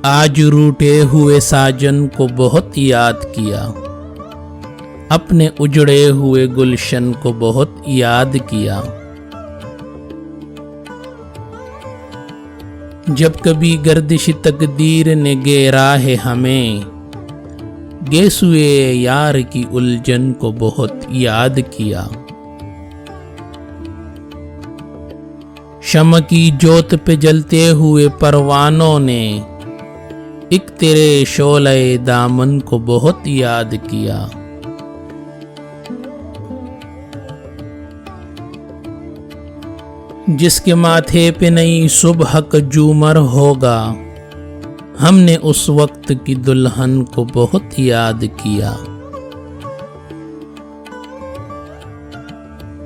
आज रूठे हुए साजन को बहुत याद किया, अपने उजड़े हुए गुलशन को बहुत याद किया। जब कभी गर्दिश तकदीर ने घेरा है हमें, गेसुए यार की उलझन को बहुत याद किया। शम्म की जोत पे जलते हुए परवानों ने एक तेरे शोले दामन को बहुत याद किया। जिसके माथे पे नई सुबह का झूमर होगा, हमने उस वक्त की दुल्हन को बहुत याद किया।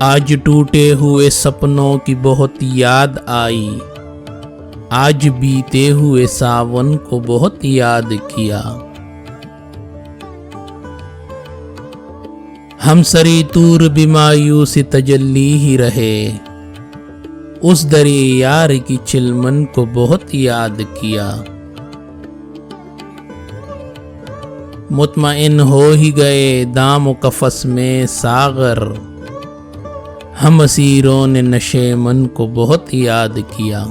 आज टूटे हुए सपनों की बहुत याद आई, आज बीते हुए सावन को बहुत याद किया। हम सरी तूर बिमायूसी तजल्ली ही रहे, उस दरे यार की चिलमन को बहुत याद किया। मुतमइन हो ही गए दाम कफस में सागर, हम असीरों ने नशे मन को बहुत याद किया।